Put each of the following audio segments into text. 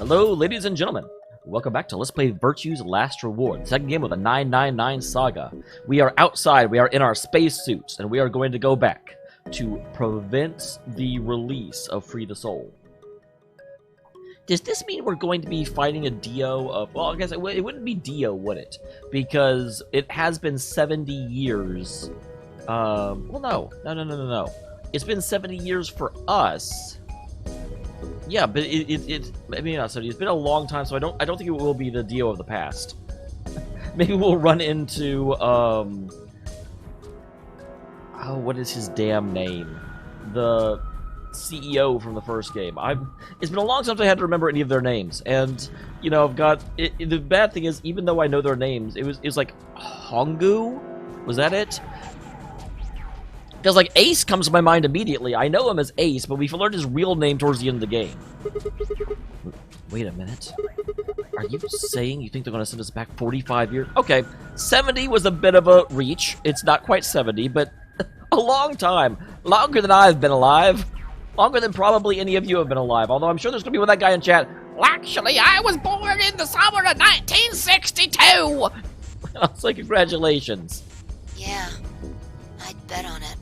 Hello, ladies and gentlemen. Welcome back to Let's Play Virtue's Last Reward, the second game of the 999 saga. We are outside, we are in our spacesuits, and we are going to go back to prevent the release of Free the Soul. Does this mean we're going to be fighting a Dio of... Well, I guess it wouldn't be Dio, would it? Because it has been 70 years... well, no. It's been 70 years for us. Yeah, but I mean, not 70. It's been a long time, so I don't think it will be the Dio of the past. Maybe we'll run into, oh, what is his damn name? The CEO from the first game. It's been a long time since I had to remember any of their names, and you know, I've got the bad thing is, even though I know their names, it was like Hongu, was that it? Because like Ace comes to my mind immediately. I know him as Ace, but we've learned his real name towards the end of the game. Wait a minute. Are you saying you think they're going to send us back 45 years? Okay, 70 was a bit of a reach. It's not quite 70, but a long time. Longer than I've been alive. Longer than probably any of you have been alive. Although I'm sure there's going to be one that guy in chat. Well, actually, I was born in the summer of 1962. I was like, congratulations. Yeah, I'd bet on it.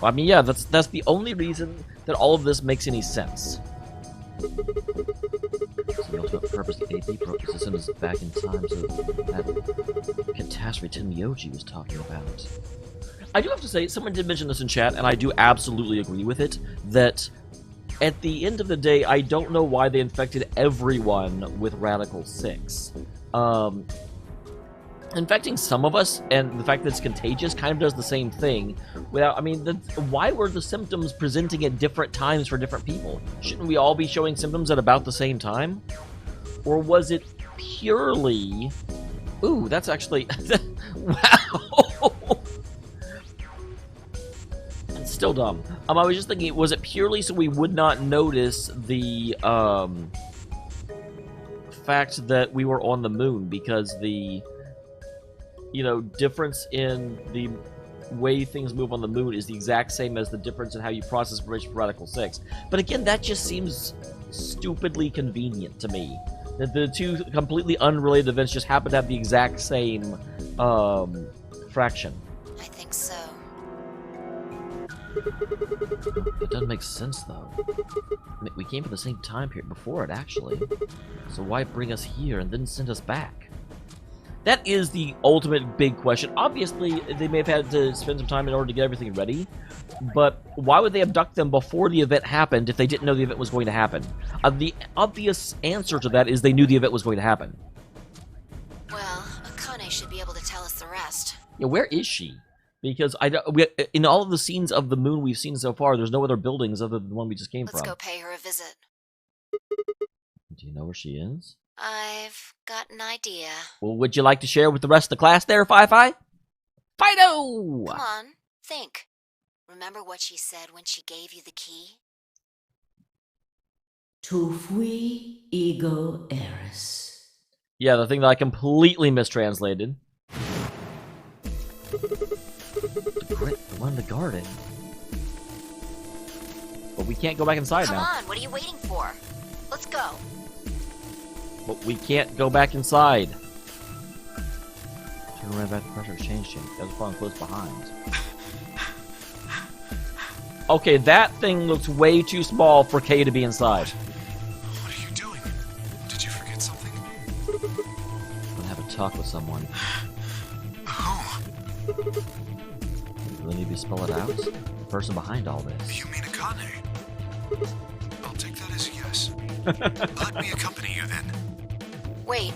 Well, I mean, yeah, that's the only reason that all of this makes any sense. So the ultimate purpose of the AP probe system is back in time, so that catastrophe Tenmyoji was talking about. I do have to say, someone did mention this in chat, and I do absolutely agree with it, that at the end of the day, I don't know why they infected everyone with Radical 6. Infecting some of us, and the fact that it's contagious, kind of does the same thing. Without, I mean, why were the symptoms presenting at different times for different people? Shouldn't we all be showing symptoms at about the same time? Or was it purely... Ooh, that's actually... Wow! It's still dumb. I was just thinking, was it purely so we would not notice the, fact that we were on the moon, because the... you know, difference in the way things move on the moon is the exact same as the difference in how you process information for Radical 6. But again, that just seems stupidly convenient to me. That the two completely unrelated events just happen to have the exact same, fraction. I think so. That doesn't make sense, though. I mean, we came from the same time period before it, actually. So why bring us here and then send us back? That is the ultimate big question. Obviously, they may have had to spend some time in order to get everything ready, but why would they abduct them before the event happened if they didn't know the event was going to happen? The obvious answer to that is they knew the event was going to happen. Well, Akane should be able to tell us the rest. Yeah, where is she? Because in all of the scenes of the moon we've seen so far, there's no other buildings other than the one we just came from. Let's go pay her a visit. Do you know where she is? I've got an idea. Well, would you like to share with the rest of the class there, Fi-Fi? Fido! Come on, think. Remember what she said when she gave you the key? Tu fui ego eris. Yeah, the thing that I completely mistranslated. The one in the garden. But we can't go back inside now. Come on, what are you waiting for? Let's go. But we can't go back inside. Turn around back to pressure exchange chamber. That was falling close behind. Okay, that thing looks way too small for Kay to be inside. What are you doing? Did you forget something? I'm gonna have a talk with someone. Who? You really need to spell it out? The person behind all this. You mean Akane? I'll take that as a yes. Let me accompany you then. Wait,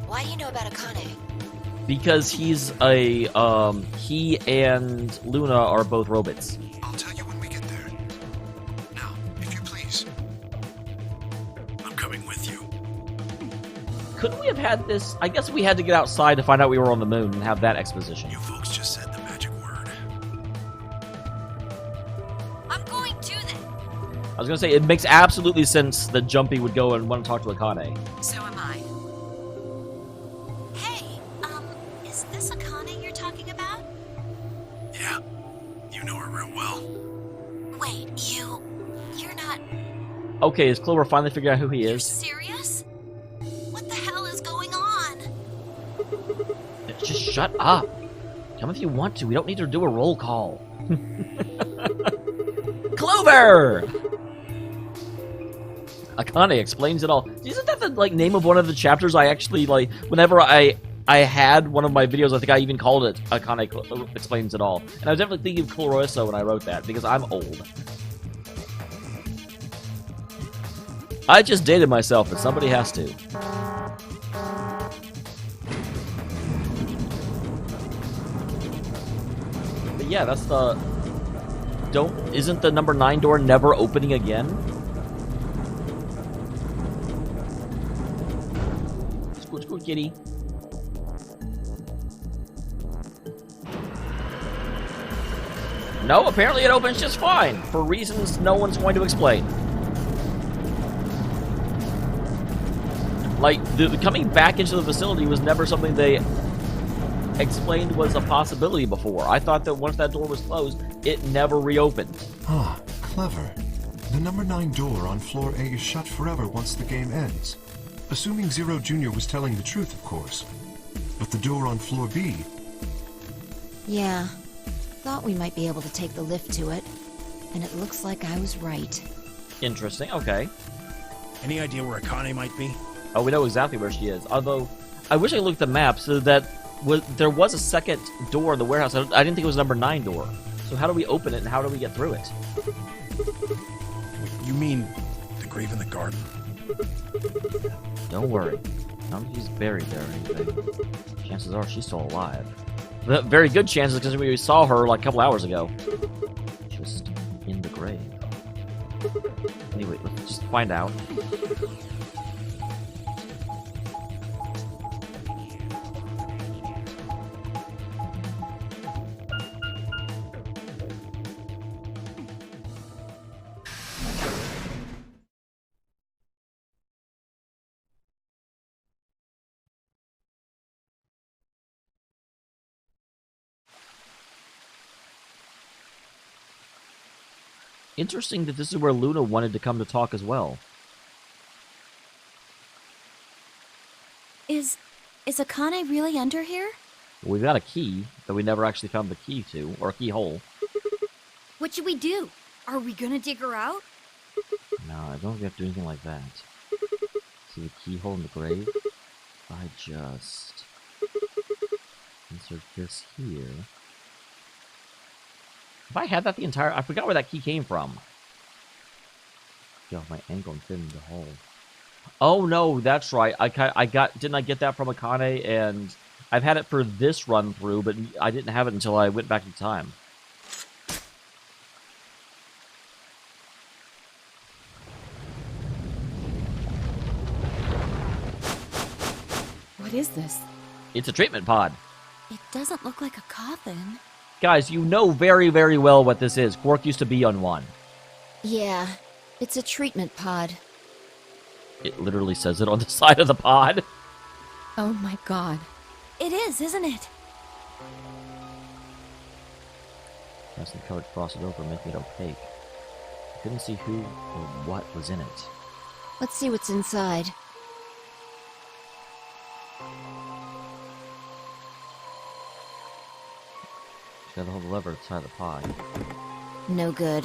why do you know about Akane? Because he's a, he and Luna are both robots. I'll tell you when we get there. Now, if you please. I'm coming with you. Couldn't we have had this? I guess we had to get outside to find out we were on the moon and have that exposition. You folks just said the magic word. I'm going to then. I was gonna say, it makes absolutely sense that Jumpy would go and want to talk to Akane. So am I. Hey, is this Akane you're talking about? Yeah, you know her real well. Wait, you're not... Okay, is Clover finally figuring out who he You're is? serious? What the hell is going on? Just shut up. Come if you want to. We don't need to do a roll call. Clover! Akane explains it all. Isn't that the name of one of the chapters I actually whenever I had one of my videos, I think I even called it Akane Explains It All. And I was definitely thinking of Cloroso when I wrote that, because I'm old. I just dated myself, and somebody has to. But yeah, that's the... Isn't the number 9 door never opening again? Squirt, kitty. No, apparently it opens just fine, for reasons no one's going to explain. The coming back into the facility was never something they explained was a possibility before. I thought that once that door was closed, it never reopened. Ah, clever. The number 9 door on floor A is shut forever once the game ends. Assuming Zero Jr. was telling the truth, of course. But the door on floor B... Yeah. Thought we might be able to take the lift to it. And it looks like I was right. Interesting, okay. Any idea where Akane might be? Oh, we know exactly where she is. Although, I wish I looked at the map so that there was a second door in the warehouse. I didn't think it was number 9 door. So how do we open it and how do we get through it? You mean the grave in the garden? Don't worry. I don't think she's buried there or anything. Chances are she's still alive. Very good chances because we saw her like a couple hours ago. Just in the grave. Anyway, let's just find out. Interesting that this is where Luna wanted to come to talk as well. Is Akane really under here? We've got a key that we never actually found the key to, or a keyhole. What should we do? Are we gonna dig her out? No, I don't think we have to do anything like that. See the keyhole in the grave? I just insert this here. Have I had that the entire... I forgot where that key came from. Get off my ankle and fit in the hole. Oh no, that's right. Didn't I get that from Akane? And I've had it for this run through, but I didn't have it until I went back in time. What is this? It's a treatment pod. It doesn't look like a coffin. Guys, you know very, very well what this is. Quark used to be on one. Yeah, it's a treatment pod. It literally says it on the side of the pod. Oh my god. It is, isn't it? Nicely covered frosted over, making it opaque. I couldn't see who or what was in it. Let's see what's inside. Just gotta hold the lever at the side of the pod. No good.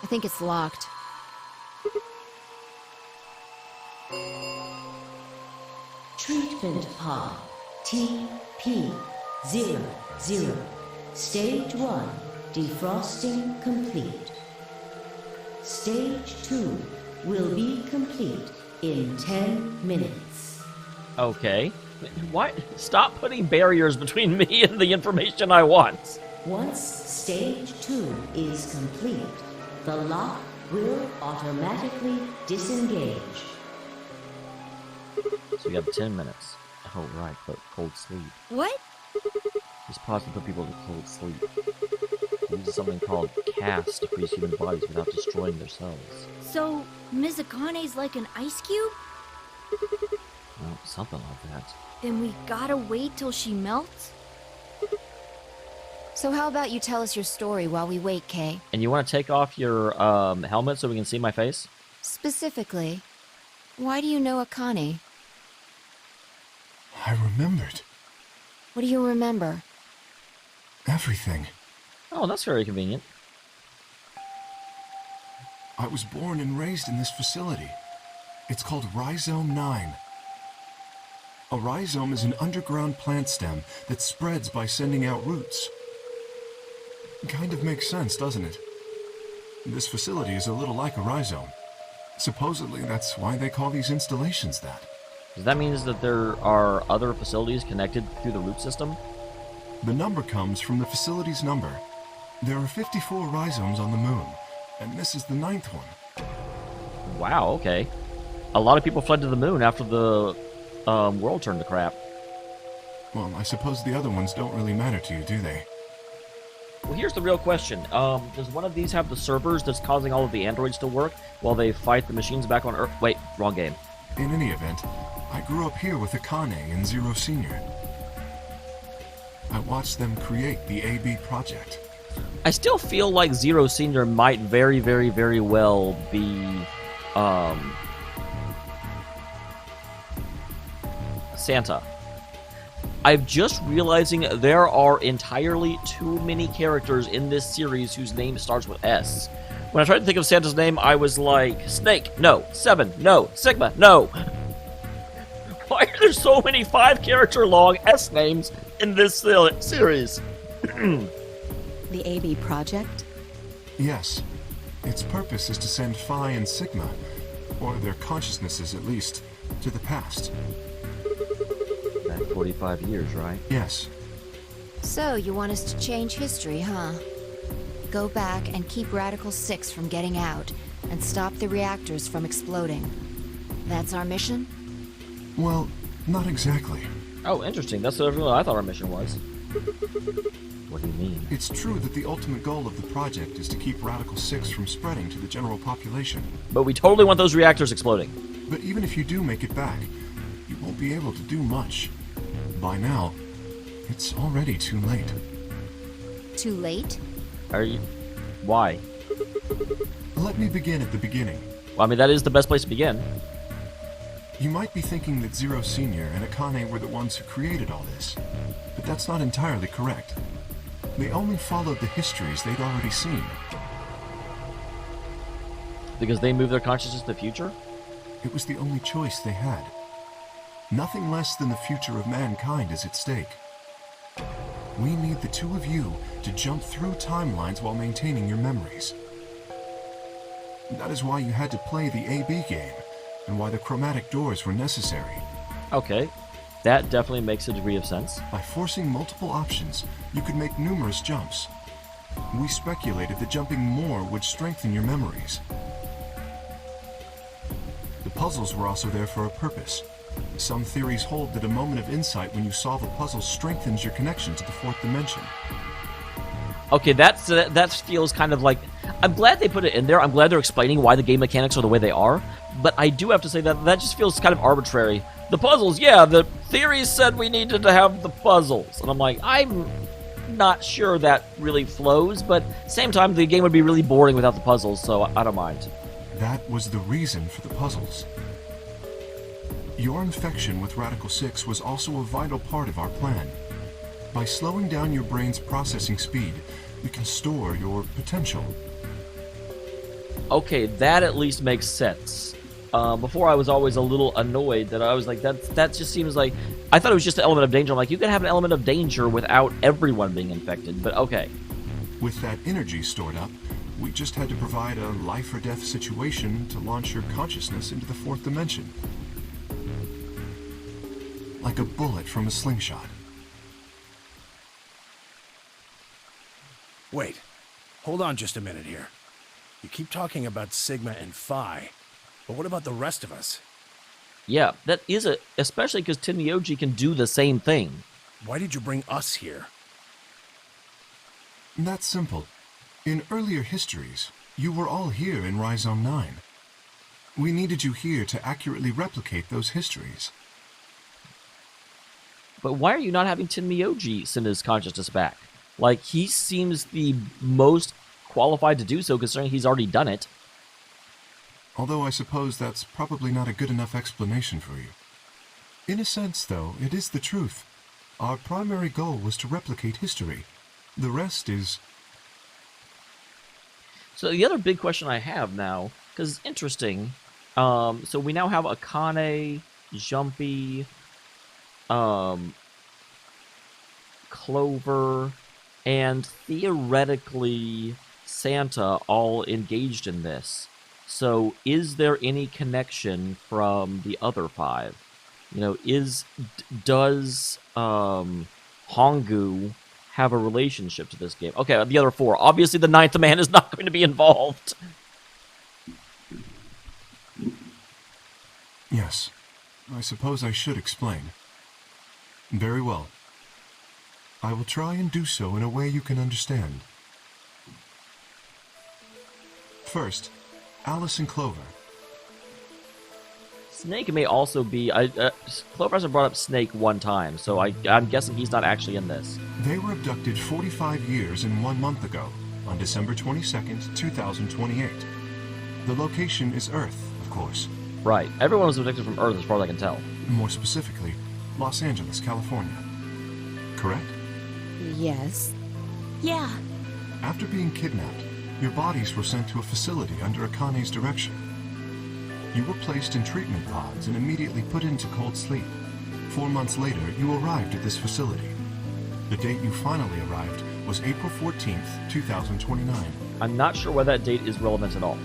I think it's locked. Treatment pod TP00. Stage 1 defrosting complete. Stage 2 will be complete in 10 minutes. Okay. Why? Stop putting barriers between me and the information I want. Once stage 2 is complete, the lock will automatically disengage. So we have 10 minutes. Oh, right, but cold sleep. What? These pods can put people to cold sleep. They use something called cast to freeze human bodies without destroying their cells. So, Ms. Akane's like an ice cube? Well, something like that. Then we gotta wait till she melts? So how about you tell us your story while we wait, Kay? And you want to take off your helmet so we can see my face? Specifically, why do you know Akane? I remembered What do you remember? everything. Oh, that's very convenient. I was born and raised in this facility. It's called Rhizome 9. A rhizome is an underground plant stem that spreads by sending out roots. Kind of makes sense, doesn't it? This facility is a little like a rhizome. Supposedly, that's why they call these installations that. Does that mean that there are other facilities connected through the root system? The number comes from the facility's number. There are 54 rhizomes on the moon, and this is the 9th one. Wow, okay. A lot of people fled to the moon after the world turned to crap. Well, I suppose the other ones don't really matter to you, do they? Well, here's the real question. Does one of these have the servers that's causing all of the androids to work while they fight the machines back on Earth? Wait, wrong game. In any event, I grew up here with Akane and Zero Senior. I watched them create the AB project. I still feel like Zero Senior might very, very, very well be, Santa. I'm just realizing there are entirely too many characters in this series whose name starts with S. When I tried to think of Santa's name, I was like, Snake, no. Seven, no. Sigma, no. Why are there so many 5-character long S names in this series? The AB project? Yes. Its purpose is to send Phi and Sigma, or their consciousnesses at least, to the past. Back 45 years, right? Yes. So, you want us to change history, huh? Go back and keep Radical 6 from getting out, and stop the reactors from exploding. That's our mission? Well, not exactly. Oh, interesting. That's what I thought our mission was. What do you mean? It's true that the ultimate goal of the project is to keep Radical 6 from spreading to the general population. But we totally want those reactors exploding. But even if you do make it back, you won't be able to do much. By now, it's already too late. Too late? Are you... Why? Let me begin at the beginning. Well, I mean, that is the best place to begin. You might be thinking that Zero Senior and Akane were the ones who created all this, but that's not entirely correct. They only followed the histories they'd already seen. Because they move their consciousness to the future? It was the only choice they had. Nothing less than the future of mankind is at stake. We need the two of you to jump through timelines while maintaining your memories. That is why you had to play the AB game, and why the chromatic doors were necessary. Okay. That definitely makes a degree of sense. By forcing multiple options, you could make numerous jumps. We speculated that jumping more would strengthen your memories. The puzzles were also there for a purpose. Some theories hold that a moment of insight when you solve a puzzle strengthens your connection to the fourth dimension. Okay, that feels kind of like... I'm glad they put it in there. I'm glad they're explaining why the game mechanics are the way they are. But I do have to say that just feels kind of arbitrary. The puzzles, yeah, the theories said we needed to have the puzzles. And I'm like, I'm not sure that really flows, but same time, the game would be really boring without the puzzles, so I don't mind. That was the reason for the puzzles. Your infection with Radical 6 was also a vital part of our plan. By slowing down your brain's processing speed, we can store your potential. Okay, that at least makes sense. Before I was always a little annoyed that I was like, that just seems like... I thought it was just an element of danger. I'm like, you can have an element of danger without everyone being infected, but okay. With that energy stored up, we just had to provide a life-or-death situation to launch your consciousness into the fourth dimension. Like a bullet from a slingshot. Wait. Hold on just a minute here. You keep talking about Sigma and Phi, but what about the rest of us? Yeah, that is especially because Tenmyoji can do the same thing. Why did you bring us here? That's simple. In earlier histories, you were all here in Rhizome 9. We needed you here to accurately replicate those histories. But why are you not having Tenmyoji send his consciousness back? Like, he seems the most qualified to do so, considering he's already done it. Although I suppose that's probably not a good enough explanation for you. In a sense, though, it is the truth. Our primary goal was to replicate history. The rest is... So the other big question I have now, because it's interesting, so we now have Akane, Jumpy, Clover, and theoretically Santa all engaged in this. So is there any connection from the other 5? You know, does Hongu have a relationship to this game? Okay, the other 4. Obviously the 9th man is not going to be involved. Yes. I suppose I should explain. Very well. I will try and do so in a way you can understand. First, Alice and Clover. Snake may also be... Clover hasn't brought up Snake one time, so I'm guessing he's not actually in this. They were abducted 45 years and 1 month ago, on December 22nd, 2028. The location is Earth, of course. Right. Everyone was abducted from Earth as far as I can tell. More specifically, Los Angeles, California. Correct? Yes. Yeah. After being kidnapped, your bodies were sent to a facility under Akane's direction. You were placed in treatment pods and immediately put into cold sleep. 4 months later, you arrived at this facility. The date you finally arrived was April 14th, 2029. I'm not sure why that date is relevant at all.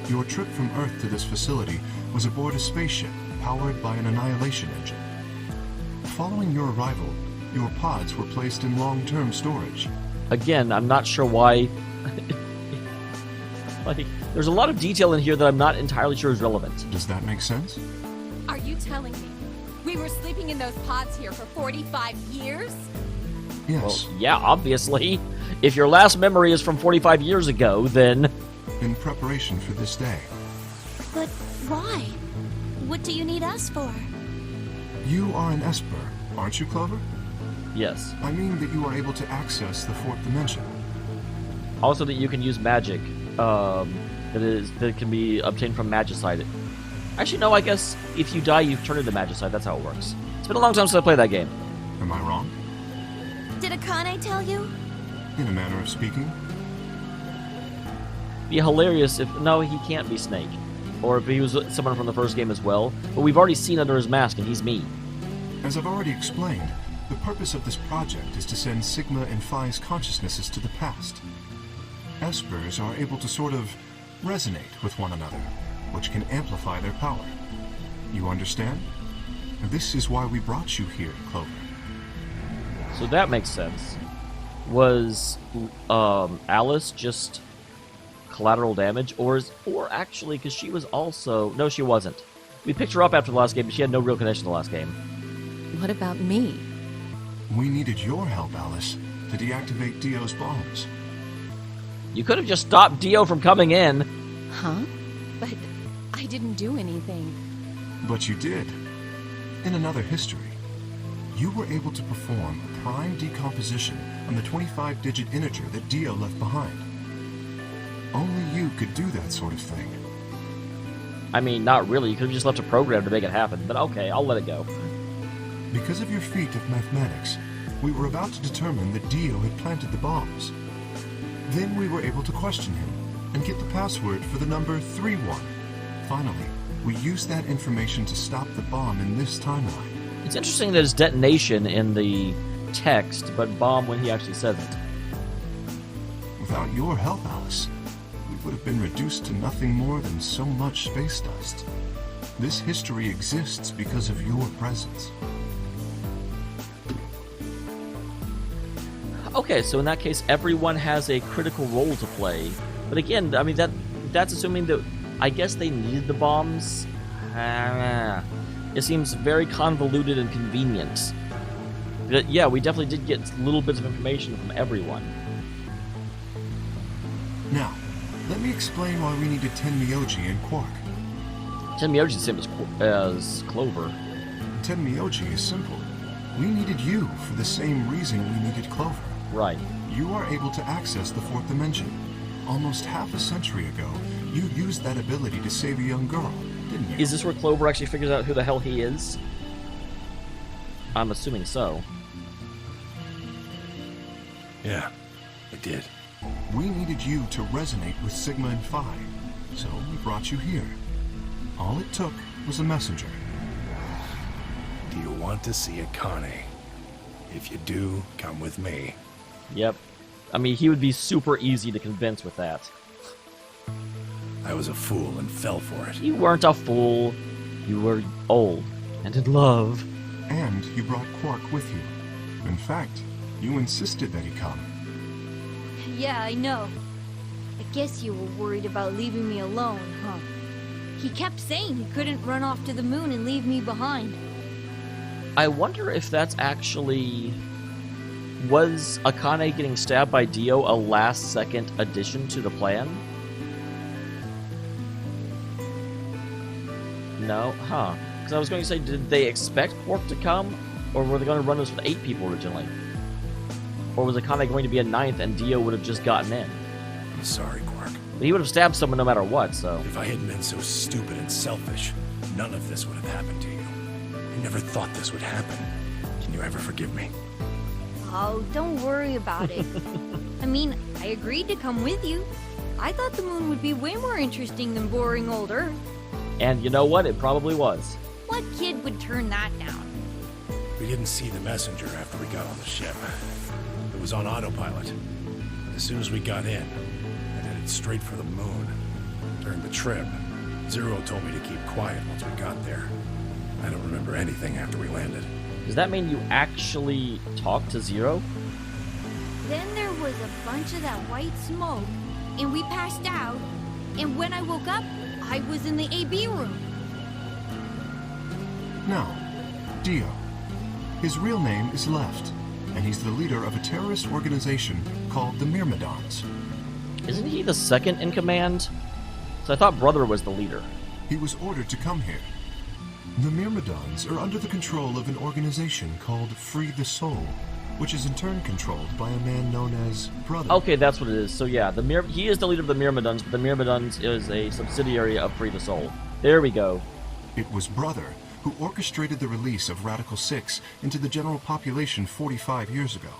Your trip from Earth to this facility was aboard a spaceship powered by an annihilation engine. Following your arrival, your pods were placed in long-term storage. Again, I'm not sure why... like, there's a lot of detail in here that I'm not entirely sure is relevant. Does that make sense? Are you telling me we were sleeping in those pods here for 45 years? Yes. Well, yeah, obviously. If your last memory is from 45 years ago, then... In preparation for this day. But why? What do you need us for? You are an Esper, aren't you, Clover? Yes. I mean that you are able to access the 4th dimension. Also that you can use magic, that can be obtained from Magicite. Actually, no, I guess if you die, you turn into Magicite. That's how it works. It's been a long time since I played that game. Am I wrong? Did Akane tell you? In a manner of speaking. Be hilarious if... No, he can't be Snake. Or if he was someone from the first game as well. But we've already seen under his mask, and he's me. As I've already explained, the purpose of this project is to send Sigma and Phi's consciousnesses to the past. Espers are able to sort of resonate with one another, which can amplify their power. You understand? This is why we brought you here, Clover. So that makes sense. Was Alice just collateral damage? Or actually, because she was also... No, she wasn't. We picked her up after the last game, but she had no real connection to the last game. What about me? We needed your help, Alice, to deactivate Dio's bombs. You could have just stopped Dio from coming in. Huh? But I didn't do anything. But you did. In another history, you were able to perform a prime decomposition on the 25-digit integer that Dio left behind. Only you could do that sort of thing. I mean, not really. You could have just left a program to make it happen. But okay, I'll let it go. Because of your feat of mathematics, we were about to determine that Dio had planted the bombs. Then we were able to question him and get the password for the number 31. Finally, we used that information to stop the bomb in this timeline. It's interesting that it's detonation in the text, but bomb when he actually says it. Without your help, Alice, we would have been reduced to nothing more than so much space dust. This history exists because of your presence. Okay, so in that case, everyone has a critical role to play. But again, I mean, that's assuming that... I guess they needed the bombs? It seems very convoluted and convenient. But yeah, we definitely did get little bits of information from everyone. Now, let me explain why we needed Tenmyoji and Quark. Tenmyoji's the same as Clover. Tenmyoji is simple. We needed you for the same reason we needed Clover. Right. You are able to access the 4th dimension. Almost half a century ago, You used that ability to save a young girl, didn't you? Is this where Clover actually figures out who the hell he is? I'm assuming so. Yeah, I did. We needed you to resonate with Sigma and Phi, so we brought you here. All it took was a messenger. Do you want to see Akane? If you do, come with me. Yep. I mean, he would be super easy to convince with that. I was a fool and fell for it. You weren't a fool. You were old and in love. And you brought Quark with you. In fact, you insisted that he come. Yeah, I know. I guess you were worried about leaving me alone, huh? He kept saying he couldn't run off to the moon and leave me behind. I wonder if that's actually... Was Akane getting stabbed by Dio a last-second addition to the plan? No? Huh. Because I was going to say, did they expect Quark to come? Or were they going to run this with 8 people originally? Or was Akane going to be a 9th and Dio would have just gotten in? I'm sorry, Quark. But he would have stabbed someone no matter what, so... If I hadn't been so stupid and selfish, none of this would have happened to you. I never thought this would happen. Can you ever forgive me? Oh, don't worry about it. I mean, I agreed to come with you. I thought the moon would be way more interesting than boring old Earth. And you know what? It probably was. What kid would turn that down? We didn't see the messenger after we got on the ship. It was on autopilot. As soon as we got in, I headed straight for the moon. During the trip, Zero told me to keep quiet once we got there. I don't remember anything after we landed. Does that mean you actually talked to Zero? Then there was a bunch of that white smoke, and we passed out, and when I woke up, I was in the AB room. Now, Dio. His real name is Left, and he's the leader of a terrorist organization called the Myrmidons. Isn't he the second in command? So I thought Brother was the leader. He was ordered to come here. The Myrmidons are under the control of an organization called Free the Soul, which is in turn controlled by a man known as Brother. Okay, that's what it is. So yeah, he is the leader of the Myrmidons, but the Myrmidons is a subsidiary of Free the Soul. There we go. It was Brother who orchestrated the release of Radical 6 into the general population 45 years ago.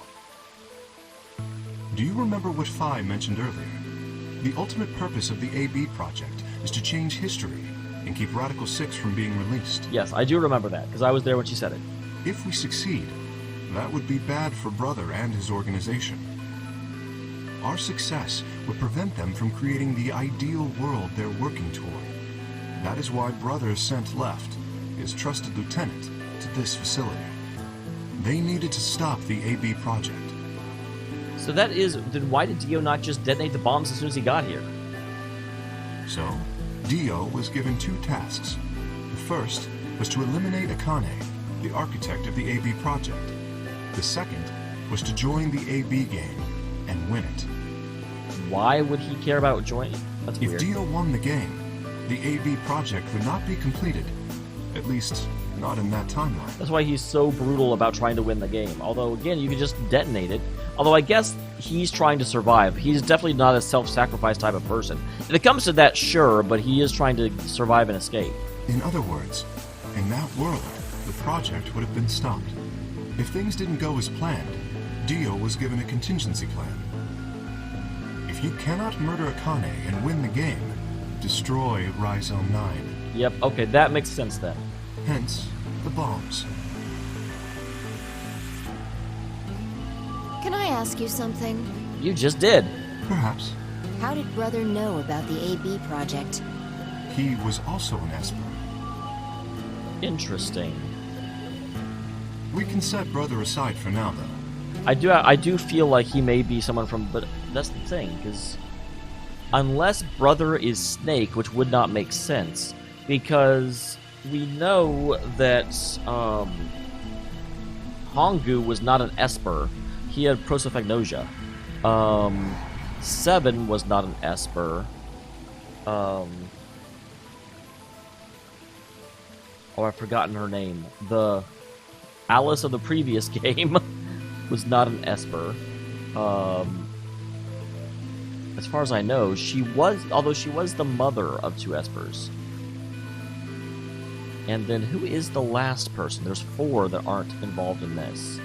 Do you remember what Phi mentioned earlier? The ultimate purpose of the AB project is to change history and keep Radical 6 from being released. Yes, I do remember that, because I was there when she said it. If we succeed, that would be bad for Brother and his organization. Our success would prevent them from creating the ideal world they're working toward. That is why Brother sent Left, his trusted lieutenant, to this facility. They needed to stop the AB project. So that is, then why did Dio not just detonate the bombs as soon as he got here? So, Dio was given 2 tasks. The first was to eliminate Akane, the architect of the AB project. The second was to join the AB game and win it. Why would he care about joining? That's If weird. Dio won the game, the AB project would not be completed. At least, not in that timeline. That's why he's so brutal about trying to win the game. Although, again, you could just detonate it. Although, I guess he's trying to survive. He's definitely not a self-sacrifice type of person. If it comes to that, sure, but he is trying to survive and escape. In other words, in that world, the project would have been stopped. If things didn't go as planned, Dio was given a contingency plan. If you cannot murder Akane and win the game, destroy Rhizome 9. Yep, okay, that makes sense then. Hence, the bombs. Can I ask you something? You just did. Perhaps. How did Brother know about the AB project? He was also an Esper. Interesting. We can set Brother aside for now, though. I do feel like he may be someone from, but that's the thing, because unless Brother is Snake, which would not make sense, because we know that Hongu was not an Esper. He had prosopagnosia. 7 was not an Esper. Oh, I've forgotten her name. The Alice of the previous game was not an Esper. as far as I know, although she was the mother of 2 Espers. And then who is the last person? There's 4 that aren't involved in this.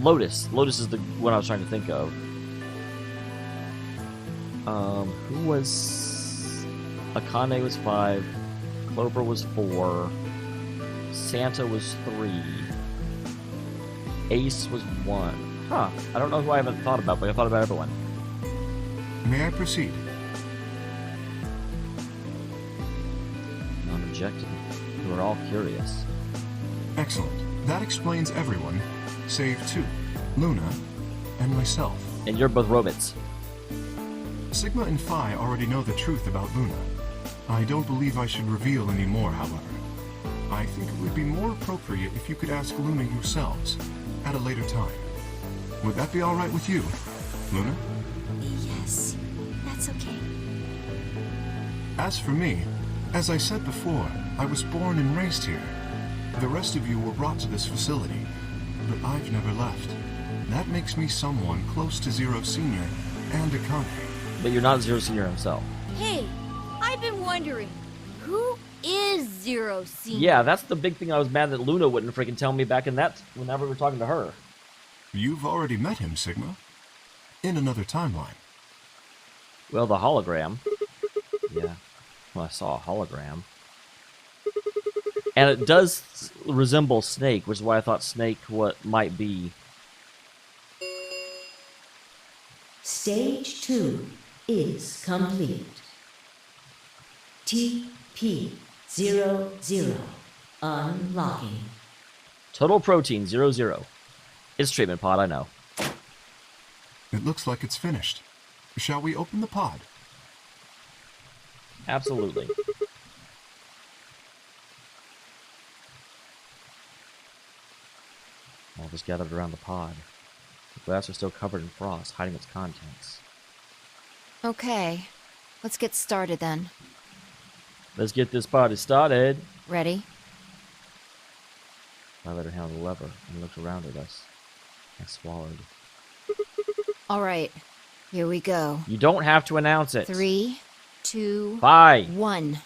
Lotus. Lotus is the one I was trying to think of. Who was... Akane was 5. Clover was 4. Santa was 3. Ace was 1. Huh. I don't know who I haven't thought about, but I thought about everyone. May I proceed? Non-objective. We were all curious. Excellent. That explains everyone, save 2, Luna and myself. And you're both robots. Sigma and Phi already know the truth about Luna. I don't believe I should reveal any more, however. I think it would be more appropriate if you could ask Luna yourselves at a later time. Would that be all right with you, Luna? Yes, that's okay. As for me, as I said before, I was born and raised here. The rest of you were brought to this facility, but I've never left. That makes me someone close to Zero Senior and Akane. But you're not Zero Senior himself. Hey, I've been wondering, who is Zero Senior? Yeah, that's the big thing. I was mad that Luna wouldn't freaking tell me back in that whenever we were talking to her. You've already met him, Sigma. In another timeline. Well, the hologram. Yeah. Well, I saw a hologram. And it does resemble Snake, which is why I thought Snake might be. Stage 2 is complete. TP00 unlocking. Total protein 00. It's treatment pod, I know. It looks like it's finished. Shall we open the pod? Absolutely. All of us gathered around the pod. The glass are still covered in frost, hiding its contents. Okay, let's get started then. Let's get this party started. Ready? I let her handle the lever and looked around at us. I swallowed. All right, here we go. You don't have to announce it. 3, 2, Bye. 1.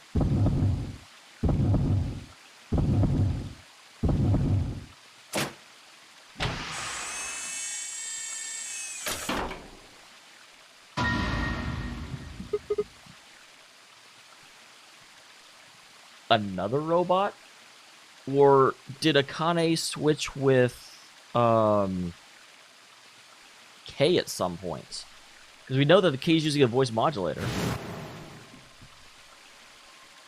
Another robot? Or did Akane switch with K at some point? Because we know that the K is using a voice modulator.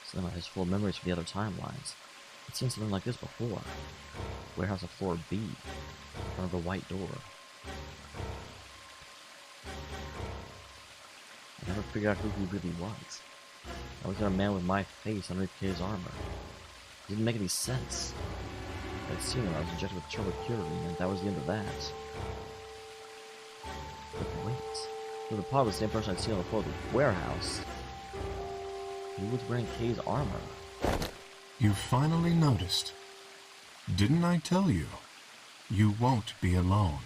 Cinema has full memories from the other timelines. I've seen something like this before. Warehouse of floor B, in front of the white door. I never figured out who he really was. I was a man with my face underneath K's armor. It didn't make any sense. I'd seen him, I was injected with turbocurine, and that was the end of that. But wait, he was probably the same person I'd seen on the floor of the warehouse. He was wearing K's armor. You finally noticed. Didn't I tell you? You won't be alone.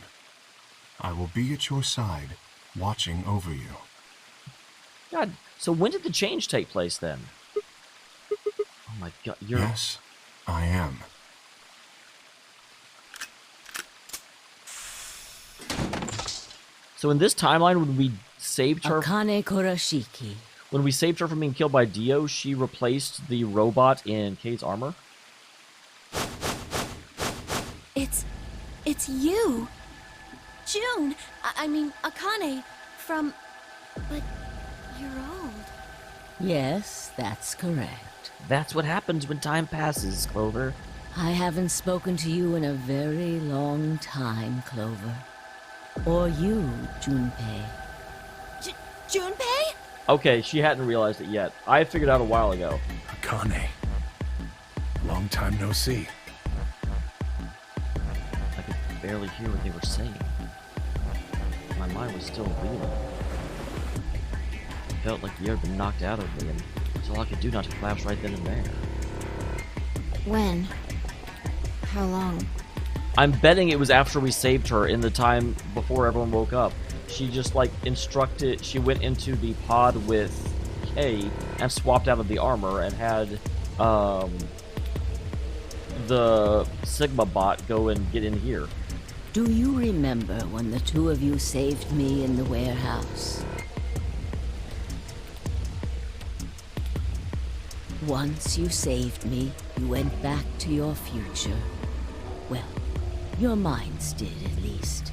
I will be at your side, watching over you. God, so when did the change take place then? Oh my god, you're... Yes, I am. So in this timeline, when we saved her... Akane Kurashiki. When we saved her from being killed by Dio, she replaced the robot in K's armor? It's you. June. I mean, Akane. From... But you're old. Yes, that's correct. That's what happens when time passes, Clover. I haven't spoken to you in a very long time, Clover. Or you, Junpei. Junpei? Okay, she hadn't realized it yet. I figured out a while ago. Akane. Long time no see. I could barely hear what they were saying. My mind was still reeling. I felt like the air had been knocked out of me, and that's all I could do not to collapse right then and there. When? How long? I'm betting it was after we saved her in the time before everyone woke up. She just, like, she went into the pod with Kay and swapped out of the armor and had, the Sigma bot go and get in here. Do you remember when the two of you saved me in the warehouse? Once you saved me, you went back to your future. Well, your minds did, at least.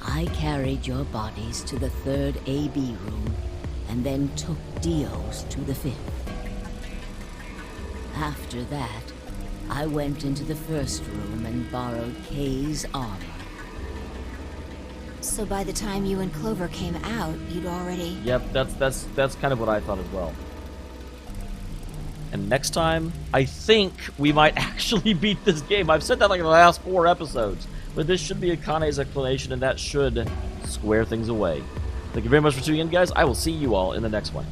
I carried your bodies to the 3rd AB room, and then took Dio's to the 5th. After that, I went into the 1st room and borrowed Kay's armor. So by the time you and Clover came out, you'd already... Yep, that's kind of what I thought as well. And next time, I think we might actually beat this game. I've said that like in the last 4 episodes. But this should be Akane's explanation, and that should square things away. Thank you very much for tuning in, guys. I will see you all in the next one.